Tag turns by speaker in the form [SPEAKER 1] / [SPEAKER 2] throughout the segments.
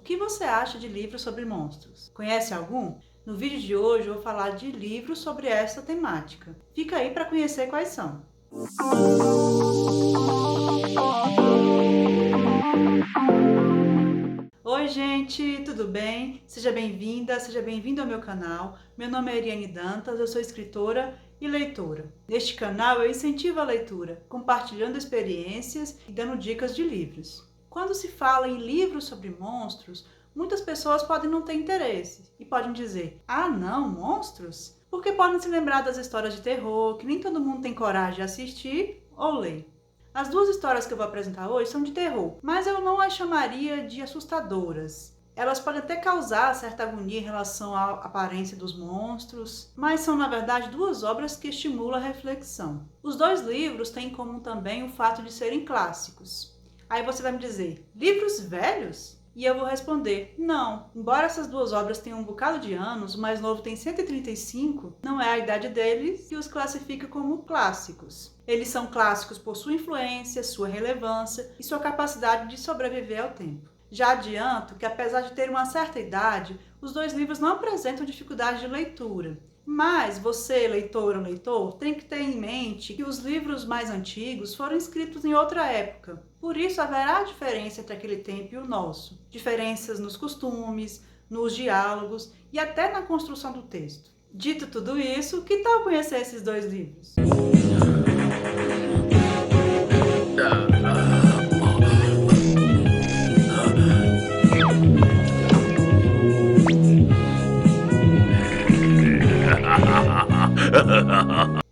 [SPEAKER 1] que você acha de livros sobre monstros? Conhece algum? No vídeo de hoje eu vou falar de livros sobre essa temática. Fica aí para conhecer quais são. Oi gente, tudo bem? Seja bem-vinda, seja bem-vindo ao meu canal. Meu nome é Ariane Dantas, eu sou escritora e leitora. Neste canal eu incentivo a leitura, compartilhando experiências e dando dicas de livros. Quando se fala em livros sobre monstros, muitas pessoas podem não ter interesse e podem dizer: ah não, monstros? Porque podem se lembrar das histórias de terror que nem todo mundo tem coragem de assistir ou ler. As duas histórias que eu vou apresentar hoje são de terror, mas eu não as chamaria de assustadoras. Elas podem até causar certa agonia em relação à aparência dos monstros, mas são na verdade duas obras que estimulam a reflexão. Os dois livros têm em comum também o fato de serem clássicos. Aí você vai me dizer, livros velhos? E eu vou responder, não. Embora essas duas obras tenham um bocado de anos, o mais novo tem 135, não é a idade deles que os classifica como clássicos. Eles são clássicos por sua influência, sua relevância e sua capacidade de sobreviver ao tempo. Já adianto que, apesar de ter uma certa idade, os dois livros não apresentam dificuldade de leitura. Mas você, leitor ou leitor, tem que ter em mente que os livros mais antigos foram escritos em outra época. Por isso haverá diferença entre aquele tempo e o nosso. Diferenças nos costumes, nos diálogos e até na construção do texto. Dito tudo isso, que tal conhecer esses dois livros?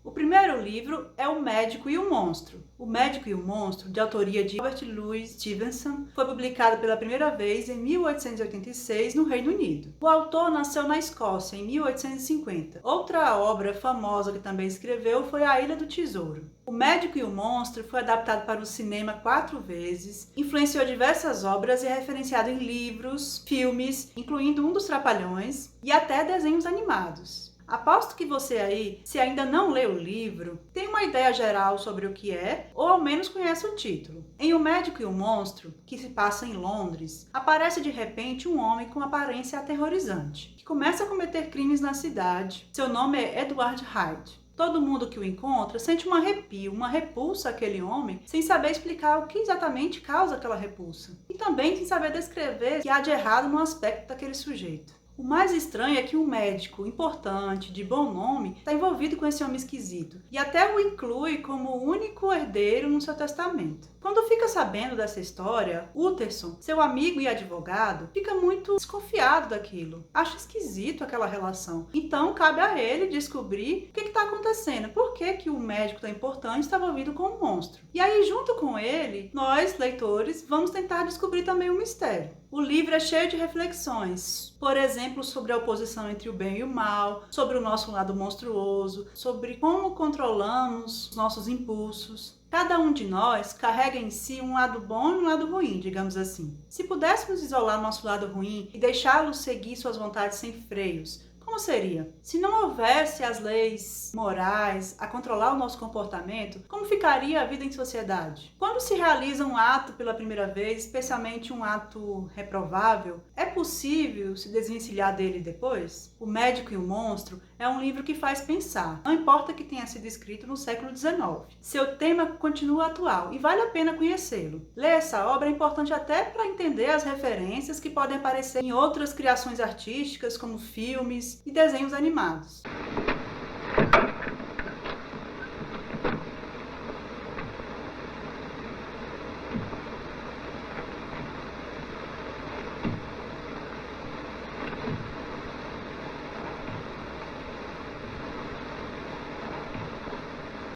[SPEAKER 1] O primeiro livro é O Médico e o Monstro. O Médico e o Monstro, de autoria de Robert Louis Stevenson, foi publicado pela primeira vez em 1886 no Reino Unido. O autor nasceu na Escócia em 1850. Outra obra famosa que também escreveu foi A Ilha do Tesouro. O Médico e o Monstro foi adaptado para o cinema 4 vezes, influenciou diversas obras e é referenciado em livros, filmes, incluindo Um dos Trapalhões e até desenhos animados. Aposto que você aí, se ainda não leu o livro, tem uma ideia geral sobre o que é, ou ao menos conhece o título. Em O Médico e o Monstro, que se passa em Londres, aparece de repente um homem com aparência aterrorizante, que começa a cometer crimes na cidade. Seu nome é Edward Hyde. Todo mundo que o encontra sente um arrepio, uma repulsa àquele homem, sem saber explicar o que exatamente causa aquela repulsa. E também sem saber descrever o que há de errado no aspecto daquele sujeito. O mais estranho é que um médico importante, de bom nome, está envolvido com esse homem esquisito e até o inclui como o único herdeiro no seu testamento. Quando fica sabendo dessa história, Utterson, seu amigo e advogado, fica muito desconfiado daquilo. Acha esquisito aquela relação. Então cabe a ele descobrir o que está acontecendo. Por que o médico tão importante está envolvido com um monstro? E aí, junto com ele, nós, leitores, vamos tentar descobrir também o mistério. O livro é cheio de reflexões, por exemplo, sobre a oposição entre o bem e o mal, sobre o nosso lado monstruoso, sobre como controlamos os nossos impulsos. Cada um de nós carrega em si um lado bom e um lado ruim, digamos assim. Se pudéssemos isolar nosso lado ruim e deixá-lo seguir suas vontades sem freios, como seria? Se não houvesse as leis morais a controlar o nosso comportamento, como ficaria a vida em sociedade? Quando se realiza um ato pela primeira vez, especialmente um ato reprovável, é possível se desvencilhar dele depois? O Médico e o Monstro é um livro que faz pensar, não importa que tenha sido escrito no século XIX. Seu tema continua atual e vale a pena conhecê-lo. Ler essa obra é importante até para entender as referências que podem aparecer em outras criações artísticas, como filmes e desenhos animados.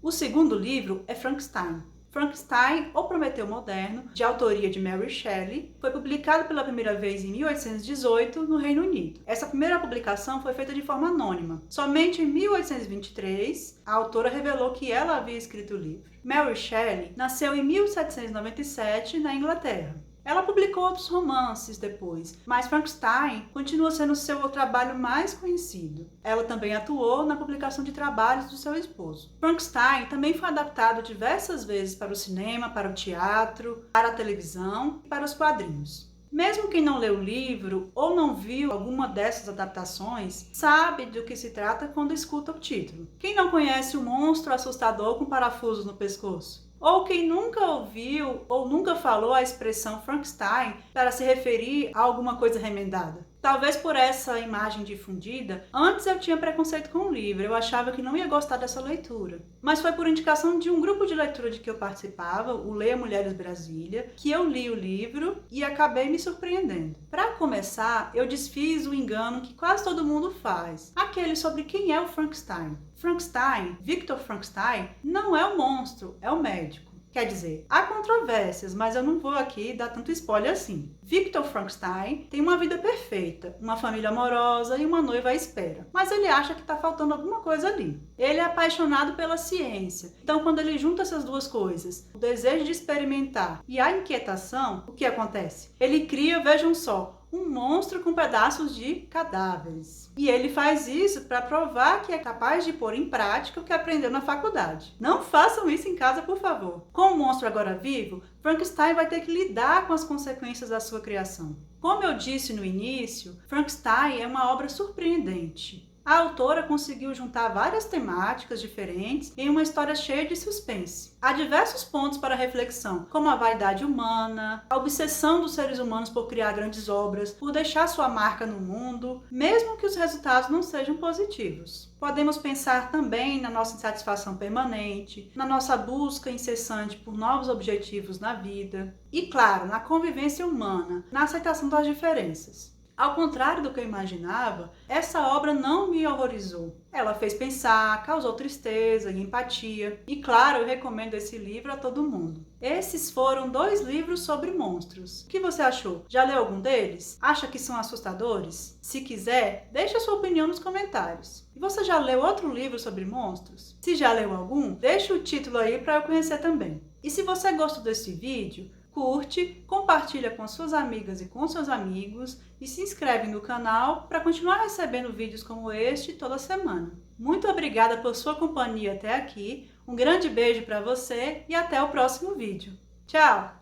[SPEAKER 1] O segundo livro é Frankenstein. Frankenstein, ou Prometeu Moderno, de autoria de Mary Shelley, foi publicado pela primeira vez em 1818 no Reino Unido. Essa primeira publicação foi feita de forma anônima. Somente em 1823, a autora revelou que ela havia escrito o livro. Mary Shelley nasceu em 1797 na Inglaterra. Ela publicou outros romances depois, mas Frankenstein continua sendo seu trabalho mais conhecido. Ela também atuou na publicação de trabalhos do seu esposo. Frankenstein também foi adaptado diversas vezes para o cinema, para o teatro, para a televisão e para os quadrinhos. Mesmo quem não leu o livro ou não viu alguma dessas adaptações, sabe do que se trata quando escuta o título. Quem não conhece o monstro assustador com parafusos no pescoço? Ou quem nunca ouviu ou nunca falou a expressão Frankenstein para se referir a alguma coisa remendada? Talvez por essa imagem difundida, antes eu tinha preconceito com o livro, eu achava que não ia gostar dessa leitura. Mas foi por indicação de um grupo de leitura de que eu participava, o Leia Mulheres Brasília, que eu li o livro e acabei me surpreendendo. Para começar, eu desfiz o engano que quase todo mundo faz, aquele sobre quem é o Frankenstein. Frankenstein, Victor Frankenstein, não é o monstro, é o médico. Quer dizer, há controvérsias, mas eu não vou aqui dar tanto spoiler assim. Victor Frankenstein tem uma vida perfeita, uma família amorosa e uma noiva à espera. Mas ele acha que está faltando alguma coisa ali. Ele é apaixonado pela ciência. Então, quando ele junta essas duas coisas, o desejo de experimentar e a inquietação, o que acontece? Ele cria, vejam só, um monstro com pedaços de cadáveres. E ele faz isso para provar que é capaz de pôr em prática o que aprendeu na faculdade. Não façam isso em casa, por favor. Com o monstro agora vivo, Frankenstein vai ter que lidar com as consequências da sua criação. Como eu disse no início, Frankenstein é uma obra surpreendente. A autora conseguiu juntar várias temáticas diferentes em uma história cheia de suspense. Há diversos pontos para reflexão, como a vaidade humana, a obsessão dos seres humanos por criar grandes obras, por deixar sua marca no mundo, mesmo que os resultados não sejam positivos. Podemos pensar também na nossa insatisfação permanente, na nossa busca incessante por novos objetivos na vida e, claro, na convivência humana, na aceitação das diferenças. Ao contrário do que eu imaginava, essa obra não me horrorizou. Ela fez pensar, causou tristeza e empatia. E claro, eu recomendo esse livro a todo mundo. Esses foram 2 livros sobre monstros. O que você achou? Já leu algum deles? Acha que são assustadores? Se quiser, deixe a sua opinião nos comentários. E você já leu outro livro sobre monstros? Se já leu algum, deixe o título aí para eu conhecer também. E se você gostou desse vídeo, curte, compartilha com suas amigas e com seus amigos e se inscreve no canal para continuar recebendo vídeos como este toda semana. Muito obrigada por sua companhia até aqui, um grande beijo para você e até o próximo vídeo. Tchau!